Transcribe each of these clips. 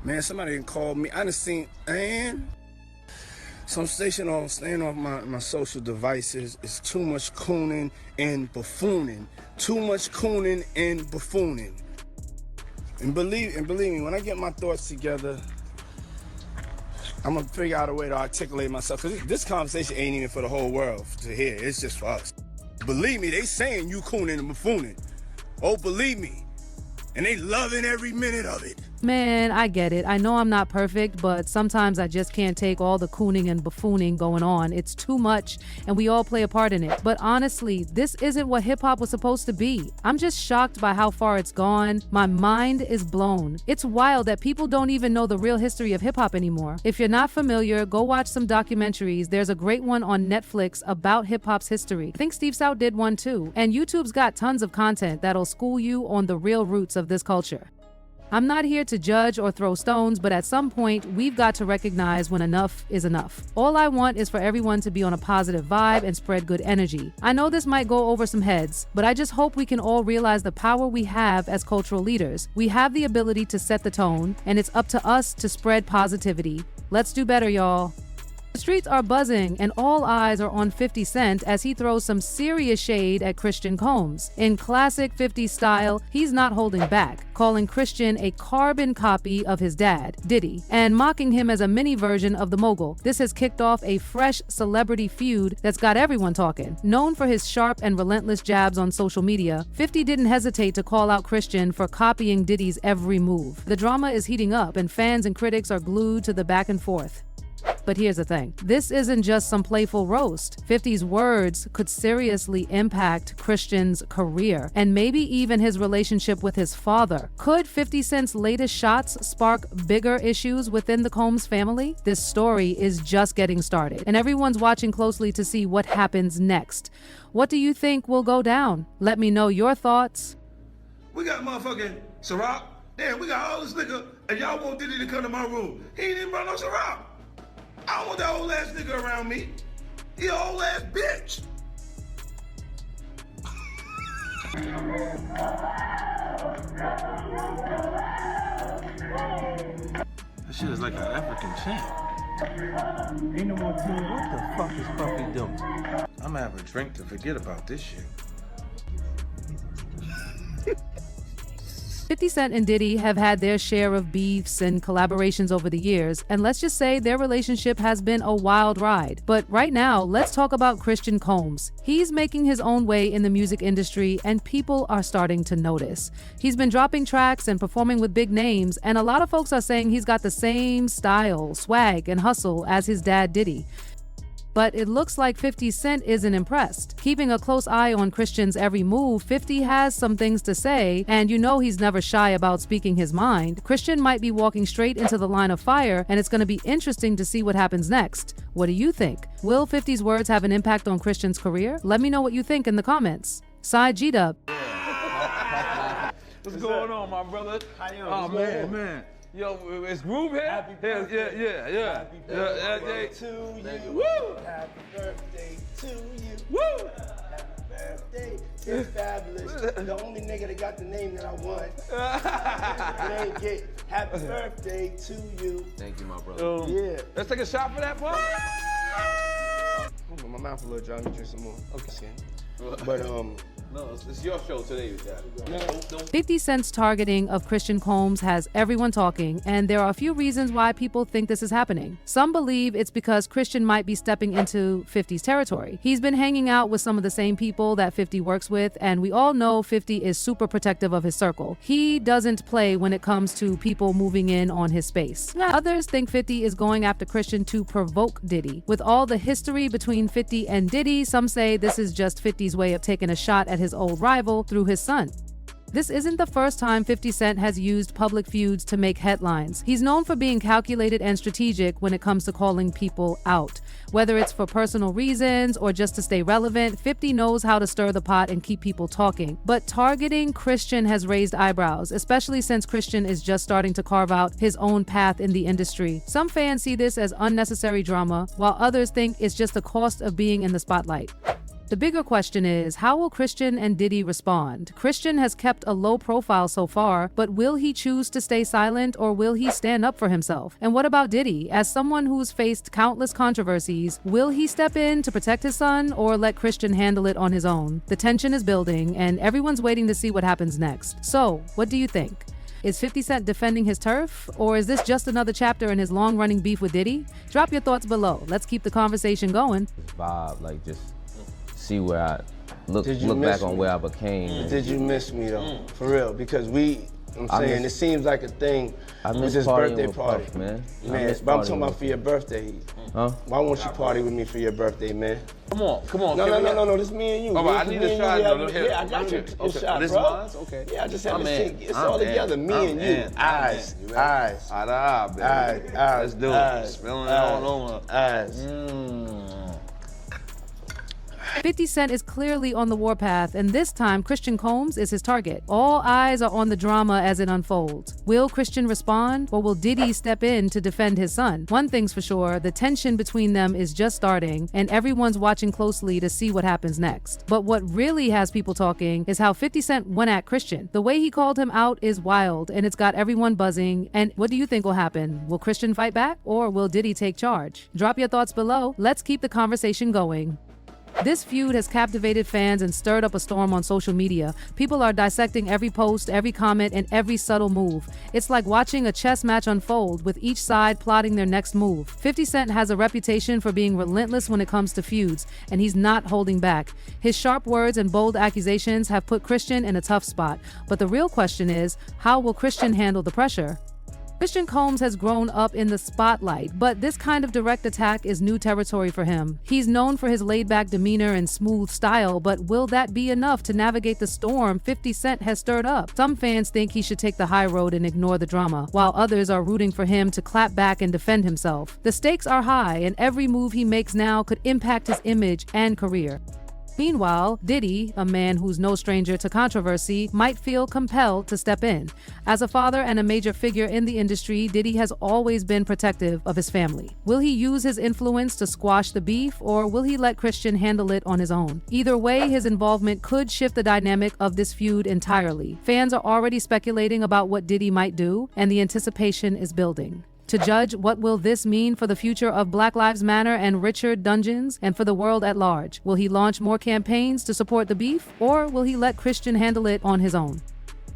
Man, somebody done called me. I done seen, man. So I'm staying off my social devices. It's too much cooning and buffooning. Too much cooning and buffooning. And believe me, when I get my thoughts together, I'm gonna figure out a way to articulate myself. Cause this conversation ain't even for the whole world to hear. It's just for us. Believe me, they saying you cooning and buffooning. Oh, believe me. And they loving every minute of it. Man, I get it. I know I'm not perfect, but sometimes I just can't take all the cooning and buffooning going on. It's too much, and we all play a part in it. But honestly, this isn't what hip-hop was supposed to be. I'm just shocked by how far it's gone. My mind is blown. It's wild that people don't even know the real history of hip-hop anymore. If you're not familiar, go watch some documentaries. There's a great one on Netflix about hip-hop's history. I think Steve Stout did one too. And YouTube's got tons of content that'll school you on the real roots of this culture. I'm not here to judge or throw stones, but at some point, we've got to recognize when enough is enough. All I want is for everyone to be on a positive vibe and spread good energy. I know this might go over some heads, but I just hope we can all realize the power we have as cultural leaders. We have the ability to set the tone, and it's up to us to spread positivity. Let's do better, y'all. The streets are buzzing and all eyes are on 50 Cent as he throws some serious shade at Christian Combs. In classic 50 style, he's not holding back, calling Christian a carbon copy of his dad, Diddy, and mocking him as a mini version of the mogul. This has kicked off a fresh celebrity feud that's got everyone talking. Known for his sharp and relentless jabs on social media, 50 didn't hesitate to call out Christian for copying Diddy's every move. The drama is heating up and fans and critics are glued to the back and forth. But here's the thing. This isn't just some playful roast. 50's words could seriously impact Christian's career and maybe even his relationship with his father. Could 50 Cent's latest shots spark bigger issues within the Combs family? This story is just getting started, and everyone's watching closely to see what happens next. What do you think will go down? Let me know your thoughts. We got motherfucking Ciroc. Damn, we got all this nigga, and y'all want Diddy to come to my room. He ain't even brought no Ciroc. I don't want that old ass nigga around me. He an old ass bitch. That shit is like an African chant. Ain't no more tune. What the fuck is Puffy doing? I'm gonna have a drink to forget about this shit. 50 Cent and Diddy have had their share of beefs and collaborations over the years, and let's just say their relationship has been a wild ride. But right now, let's talk about Christian Combs. He's making his own way in the music industry, and people are starting to notice. He's been dropping tracks and performing with big names, and a lot of folks are saying he's got the same style, swag, and hustle as his dad Diddy. But it looks like 50 Cent isn't impressed. Keeping a close eye on Christian's every move, 50 has some things to say, and you know he's never shy about speaking his mind. Christian might be walking straight into the line of fire, and it's going to be interesting to see what happens next. What do you think? Will 50's words have an impact on Christian's career? Let me know what you think in the comments. Side G-Dub. What's going on, my brother? How you Oh, man. Yo, it's Groove here? Happy birthday. Yeah. Happy birthday to you. Woo! Happy birthday to you. Woo! Happy birthday. It's fabulous. The only nigga that got the name that I want. It ain't get happy birthday to you. Thank you, my brother. Yeah. Let's take a shot for that, Pop. My mouth a little dry. Let me drink some more. Okay. But No, it's your show today, Dad. 50 Cent's targeting of Christian Combs has everyone talking, and there are a few reasons why people think this is happening. Some believe it's because Christian might be stepping into 50's territory. He's been hanging out with some of the same people that 50 works with, and we all know 50 is super protective of his circle. He doesn't play when it comes to people moving in on his space. Others think 50 is going after Christian to provoke Diddy. With all the history between 50 and Diddy, some say this is just 50's way of taking a shot at his old rival through his son. This isn't the first time 50 Cent has used public feuds to make headlines. He's known for being calculated and strategic when it comes to calling people out. Whether it's for personal reasons or just to stay relevant, 50 knows how to stir the pot and keep people talking. But targeting Christian has raised eyebrows, especially since Christian is just starting to carve out his own path in the industry. Some fans see this as unnecessary drama, while others think it's just the cost of being in the spotlight. The bigger question is, how will Christian and Diddy respond? Christian has kept a low profile so far, but will he choose to stay silent or will he stand up for himself? And what about Diddy? As someone who's faced countless controversies, will he step in to protect his son or let Christian handle it on his own? The tension is building and everyone's waiting to see what happens next. So, what do you think? Is 50 Cent defending his turf, or is this just another chapter in his long-running beef with Diddy? Drop your thoughts below. Let's keep the conversation going. Vibe, like just see where I look miss back on me? where I became. Did you miss me though? For real, because I'm saying it seems like a thing I with miss this partying birthday with party, Puff, man. I Man, miss but I'm partying talking about with for your birthday. Huh? Why won't you party with me for your birthday, man? Come on. No, this me and you. All right, I need a shot. Yeah, I got you a shot, This bro. mine? Okay. Yeah, I just had I'm to in. take it's I'm all in. together, me I'm and you. in. Eyes, You ready? eyes, Eye to eye, baby. eyes, Let's do eyes, it. Spilling it all over. eyes. 50 Cent is clearly on the warpath, and this time Christian Combs is his target. All eyes are on the drama as it unfolds. Will Christian respond, or will Diddy step in to defend his son? One thing's for sure, the tension between them is just starting, and everyone's watching closely to see what happens next. But what really has people talking is how 50 Cent went at Christian. The way he called him out is wild, and it's got everyone buzzing. And what do you think will happen? Will Christian fight back, or will Diddy take charge? Drop your thoughts below. Let's keep the conversation going. This feud has captivated fans and stirred up a storm on social media. People are dissecting every post, every comment, and every subtle move. It's like watching a chess match unfold, with each side plotting their next move. 50 Cent has a reputation for being relentless when it comes to feuds, and he's not holding back. His sharp words and bold accusations have put Christian in a tough spot. But the real question is, how will Christian handle the pressure? Christian Combs has grown up in the spotlight, but this kind of direct attack is new territory for him. He's known for his laid-back demeanor and smooth style, but will that be enough to navigate the storm 50 Cent has stirred up? Some fans think he should take the high road and ignore the drama, while others are rooting for him to clap back and defend himself. The stakes are high, and every move he makes now could impact his image and career. Meanwhile, Diddy, a man who's no stranger to controversy, might feel compelled to step in. As a father and a major figure in the industry, Diddy has always been protective of his family. Will he use his influence to squash the beef, or will he let Christian handle it on his own? Either way, his involvement could shift the dynamic of this feud entirely. Fans are already speculating about what Diddy might do, and the anticipation is building. To judge, what will this mean for the future of Black Lives Matter and Richard Dungeons, and for the world at large? Will he launch more campaigns to support the beef, or will he let Christian handle it on his own?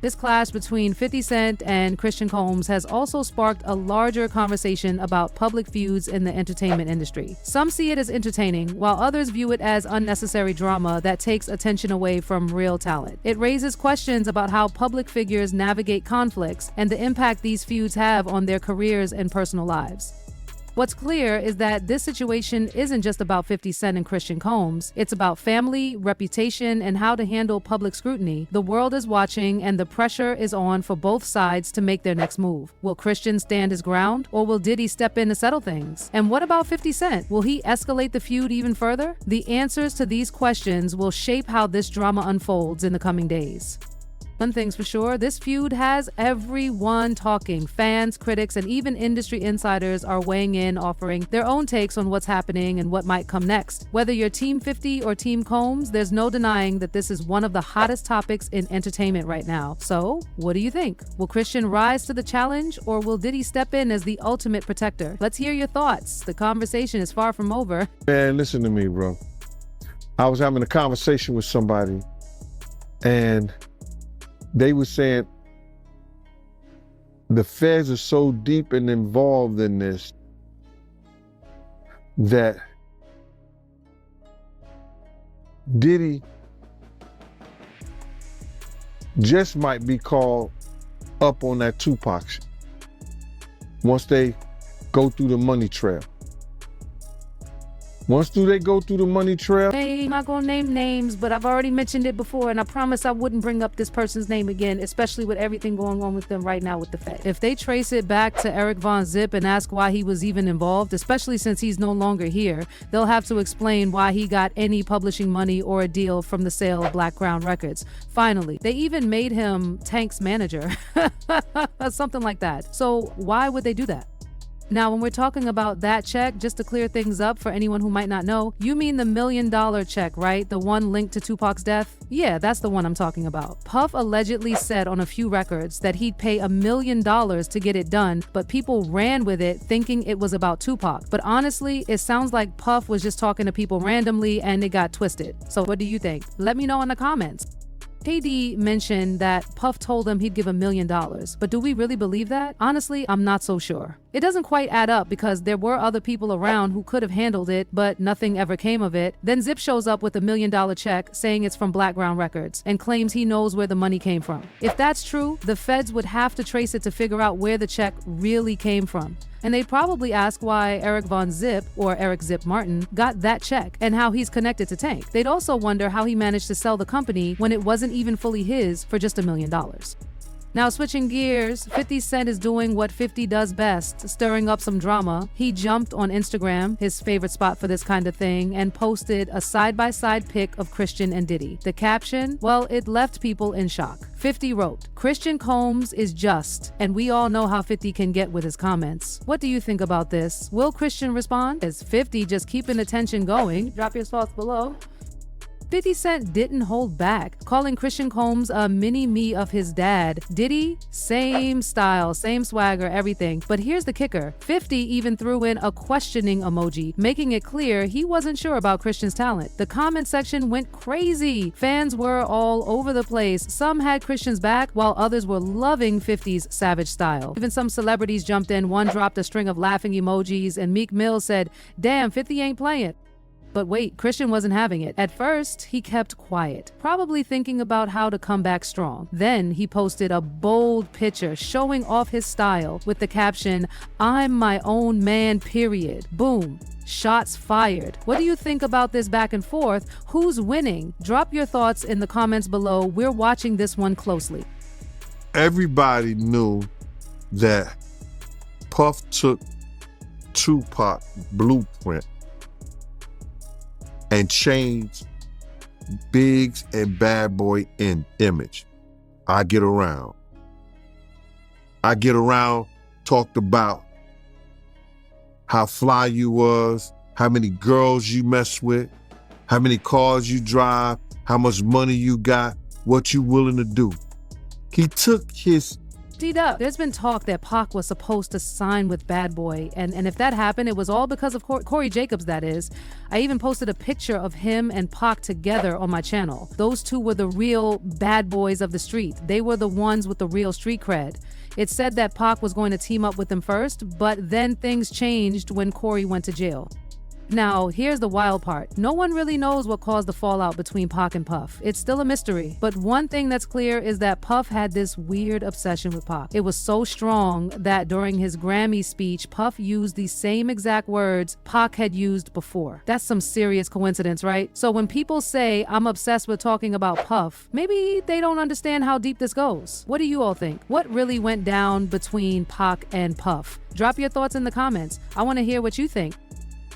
This clash between 50 Cent and Christian Combs has also sparked a larger conversation about public feuds in the entertainment industry. Some see it as entertaining, while others view it as unnecessary drama that takes attention away from real talent. It raises questions about how public figures navigate conflicts and the impact these feuds have on their careers and personal lives. What's clear is that this situation isn't just about 50 Cent and Christian Combs. It's about family, reputation, and how to handle public scrutiny. The world is watching, and the pressure is on for both sides to make their next move. Will Christian stand his ground, or will Diddy step in to settle things? And what about 50 Cent? Will he escalate the feud even further? The answers to these questions will shape how this drama unfolds in the coming days. One thing's for sure, this feud has everyone talking. Fans, critics, and even industry insiders are weighing in, offering their own takes on what's happening and what might come next. Whether you're Team 50 or Team Combs, there's no denying that this is one of the hottest topics in entertainment right now. So, what do you think? Will Christian rise to the challenge, or will Diddy step in as the ultimate protector? Let's hear your thoughts. The conversation is far from over. Man, listen to me, bro. I was having a conversation with somebody, and they were saying the feds are so deep and involved in this that Diddy just might be called up on that Tupac shit once they go through the money trail. Once they go through the money trail. Hey, I'm not gonna name names, but I've already mentioned it before, and I promise I wouldn't bring up this person's name again, especially with everything going on with them right now with the Fed. If they trace it back to Eric Von Zip and ask why he was even involved, especially since he's no longer here, they'll have to explain why he got any publishing money or a deal from the sale of Black Crown Records. Finally, they even made him Tank's manager. Something like that. So why would they do that? Now, when we're talking about that check, just to clear things up for anyone who might not know, you mean the $1 million check, right? The one linked to Tupac's death? Yeah, that's the one I'm talking about. Puff allegedly said on a few records that he'd pay $1 million to get it done, but people ran with it thinking it was about Tupac. But honestly, it sounds like Puff was just talking to people randomly and it got twisted. So what do you think? Let me know in the comments. KD mentioned that Puff told him he'd give $1 million, but do we really believe that? Honestly, I'm not so sure. It doesn't quite add up because there were other people around who could have handled it, but nothing ever came of it. Then Zip shows up with $1 million check saying it's from Blackground Records and claims he knows where the money came from. If that's true, the feds would have to trace it to figure out where the check really came from. And they'd probably ask why Eric Von Zip, or Eric Zip Martin, got that check and how he's connected to Tank. They'd also wonder how he managed to sell the company when it wasn't even fully his for just $1 million. Now, switching gears, 50 Cent is doing what 50 does best, stirring up some drama. He jumped on Instagram, his favorite spot for this kind of thing, and posted a side-by-side pic of Christian and Diddy. The caption, well, it left people in shock. 50 wrote, "Christian Combs is just," and we all know how 50 can get with his comments. What do you think about this? Will Christian respond? Is 50 just keeping the tension going? Drop your thoughts below. 50 Cent didn't hold back, calling Christian Combs a mini-me of his dad. Diddy, same style, same swagger, everything. But here's the kicker. 50 even threw in a questioning emoji, making it clear he wasn't sure about Christian's talent. The comment section went crazy. Fans were all over the place. Some had Christian's back, while others were loving 50's savage style. Even some celebrities jumped in. One dropped a string of laughing emojis, and Meek Mill said, "Damn, 50 ain't playing." But wait, Christian wasn't having it. At first, he kept quiet, probably thinking about how to come back strong. Then he posted a bold picture showing off his style with the caption, "I'm my own man, period." Boom. Shots fired. What do you think about this back and forth? Who's winning? Drop your thoughts in the comments below. We're watching this one closely. Everybody knew that Puff took Tupac blueprint and changed Biggs and Bad Boy in image. I Get Around. I Get Around talked about how fly you was, how many girls you mess with, how many cars you drive, how much money you got, what you willing to do. He took his D-Dub, there's been talk that Pac was supposed to sign with Bad Boy, and if that happened, it was all because of Corey Jacobs, that is. I even posted a picture of him and Pac together on my channel. Those two were the real bad boys of the street. They were the ones with the real street cred. It said that Pac was going to team up with them first, but then things changed when Corey went to jail. Now, here's the wild part. No one really knows what caused the fallout between Pac and Puff. It's still a mystery. But one thing that's clear is that Puff had this weird obsession with Pac. It was so strong that during his Grammy speech, Puff used the same exact words Pac had used before. That's some serious coincidence, right? So when people say, "I'm obsessed with talking about Puff," maybe they don't understand how deep this goes. What do you all think? What really went down between Pac and Puff? Drop your thoughts in the comments. I want to hear what you think.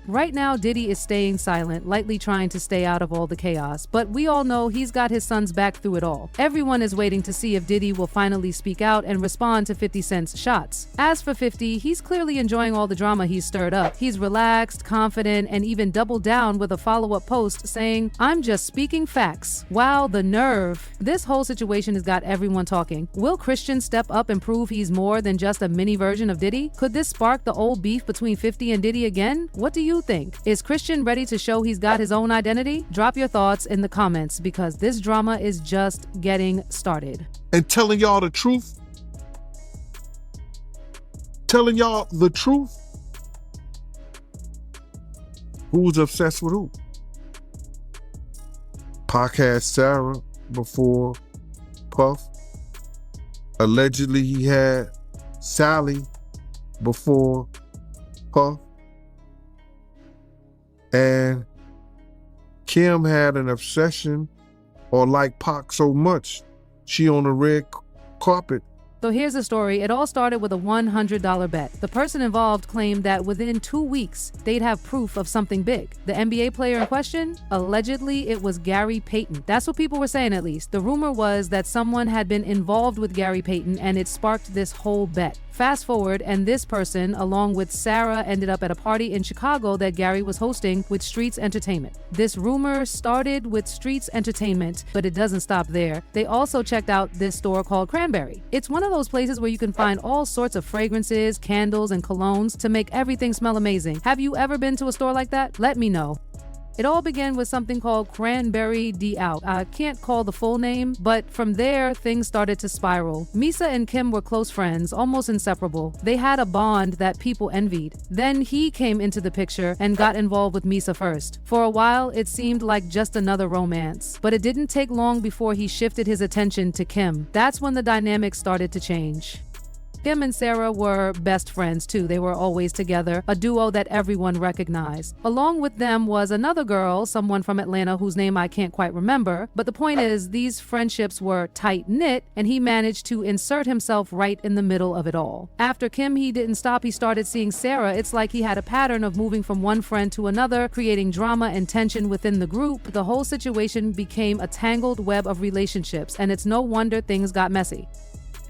Right now, Diddy is staying silent, lightly trying to stay out of all the chaos, but we all know he's got his son's back through it all. Everyone is waiting to see if Diddy will finally speak out and respond to 50 Cent's shots. As for 50, he's clearly enjoying all the drama he's stirred up. He's relaxed, confident, and even doubled down with a follow-up post saying, "I'm just speaking facts." Wow, the nerve. This whole situation has got everyone talking. Will Christian step up and prove he's more than just a mini version of Diddy? Could this spark the old beef between 50 and Diddy again? What do you think? Is Christian ready to show he's got his own identity? Drop your thoughts in the comments because this drama is just getting started. And telling y'all the truth. Telling y'all the truth. Who's obsessed with who? Pac had Sarah before Puff. Allegedly he had Sally before Puff. And Kim had an obsession or liked Pac so much, she on the red carpet So here's the story. It all started with a $100 bet. The person involved claimed that within 2 weeks, they'd have proof of something big. The NBA player in question? Allegedly, it was Gary Payton. That's what people were saying, at least. The rumor was that someone had been involved with Gary Payton, and it sparked this whole bet. Fast forward, and this person, along with Sarah, ended up at a party in Chicago that Gary was hosting with Streets Entertainment. This rumor started with Streets Entertainment, but it doesn't stop there. They also checked out this store called Cranberry. It's one of those places where you can find all sorts of fragrances, candles, and colognes to make everything smell amazing. Have you ever been to a store like that? Let me know. It all began with something called Cranberry D'Out. I can't call the full name, but from there, things started to spiral. Misa and Kim were close friends, almost inseparable. They had a bond that people envied. Then he came into the picture and got involved with Misa first. For a while, it seemed like just another romance, but it didn't take long before he shifted his attention to Kim. That's when the dynamic started to change. Kim and Sarah were best friends too. They were always together, a duo that everyone recognized. Along with them was another girl, someone from Atlanta whose name I can't quite remember. But the point is, these friendships were tight-knit, and he managed to insert himself right in the middle of it all. After Kim, he didn't stop. He started seeing Sarah. It's like he had a pattern of moving from one friend to another, creating drama and tension within the group. The whole situation became a tangled web of relationships, and it's no wonder things got messy.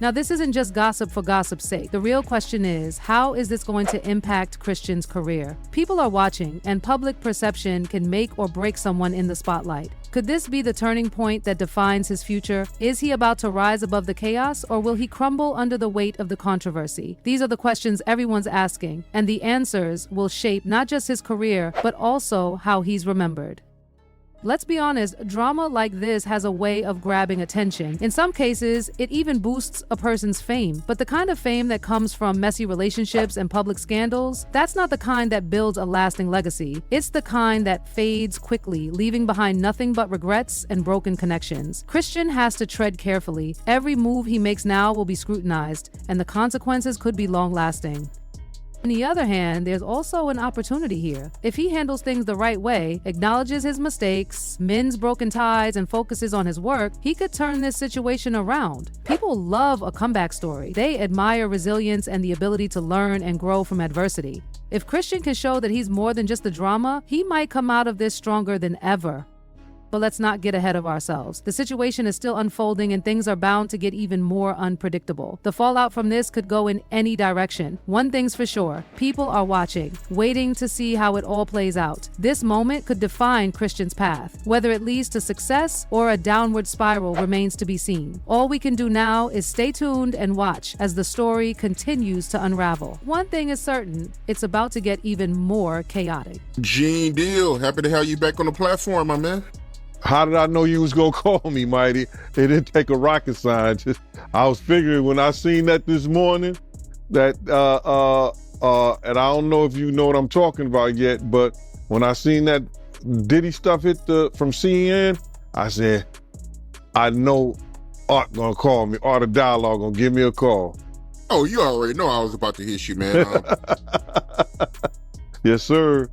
Now, this isn't just gossip for gossip's sake. The real question is, how is this going to impact Christian's career? People are watching, and public perception can make or break someone in the spotlight. Could this be the turning point that defines his future? Is he about to rise above the chaos, or will he crumble under the weight of the controversy? These are the questions everyone's asking, and the answers will shape not just his career, but also how he's remembered. Let's be honest, drama like this has a way of grabbing attention. In some cases, it even boosts a person's fame. But the kind of fame that comes from messy relationships and public scandals, that's not the kind that builds a lasting legacy. It's the kind that fades quickly, leaving behind nothing but regrets and broken connections. Christian has to tread carefully. Every move he makes now will be scrutinized, and the consequences could be long-lasting. On the other hand, there's also an opportunity here. If he handles things the right way, acknowledges his mistakes, mends broken ties, and focuses on his work, he could turn this situation around. People love a comeback story. They admire resilience and the ability to learn and grow from adversity. If Christian can show that he's more than just the drama, he might come out of this stronger than ever. But let's not get ahead of ourselves. The situation is still unfolding, and things are bound to get even more unpredictable. The fallout from this could go in any direction. One thing's for sure, people are watching, waiting to see how it all plays out. This moment could define Christian's path. Whether it leads to success or a downward spiral remains to be seen. All we can do now is stay tuned and watch as the story continues to unravel. One thing is certain, it's about to get even more chaotic. Gene Deal, happy to have you back on the platform, my man. How did I know you was gonna call me, Mighty? It didn't take a rocket scientist. I was figuring when I seen that this morning, that and I don't know if you know what I'm talking about yet, but when I seen that Diddy stuff hit from CNN, I said, I know Art gonna call me. Art of Dialogue gonna give me a call. Oh, you already know I was about to hit you, man. Yes, sir.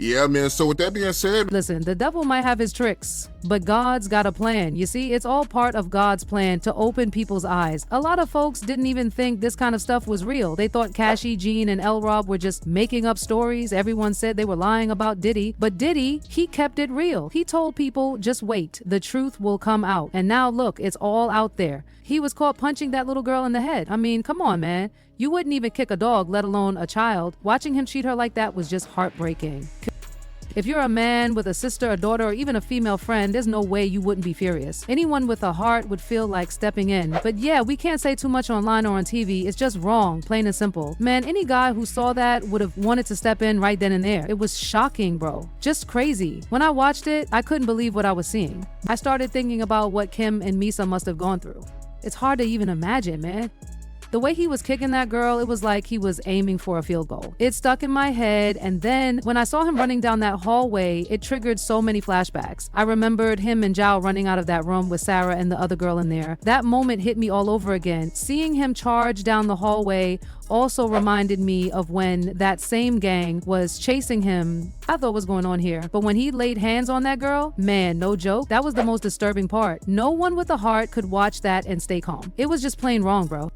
Yeah, man. So with that being said, Listen, the devil might have his tricks, but God's got a plan. You see, it's all part of God's plan to open people's eyes. A lot of folks didn't even think this kind of stuff was real. They thought Cashy, Gene, and L. Rob were just making up stories. Everyone said they were lying about Diddy. But Diddy, he kept it real. He told people, just wait, the truth will come out. And now look, it's all out there. He was caught punching that little girl in the head. I mean, come on, man. You wouldn't even kick a dog, let alone a child. Watching him treat her like that was just heartbreaking. If you're a man with a sister, a daughter, or even a female friend, there's no way you wouldn't be furious. Anyone with a heart would feel like stepping in. But yeah, we can't say too much online or on TV. It's just wrong, plain and simple. Man, any guy who saw that would have wanted to step in right then and there. It was shocking, bro. Just crazy. When I watched it, I couldn't believe what I was seeing. I started thinking about what Kim and Misa must have gone through. It's hard to even imagine, man. The way he was kicking that girl, it was like he was aiming for a field goal. It stuck in my head, and then when I saw him running down that hallway, it triggered so many flashbacks. I remembered him and Zhao running out of that room with Sarah and the other girl in there. That moment hit me all over again. Seeing him charge down the hallway also reminded me of when that same gang was chasing him. I thought, what's going on here? But when he laid hands on that girl, man, no joke, that was the most disturbing part. No one with a heart could watch that and stay calm. It was just plain wrong, bro.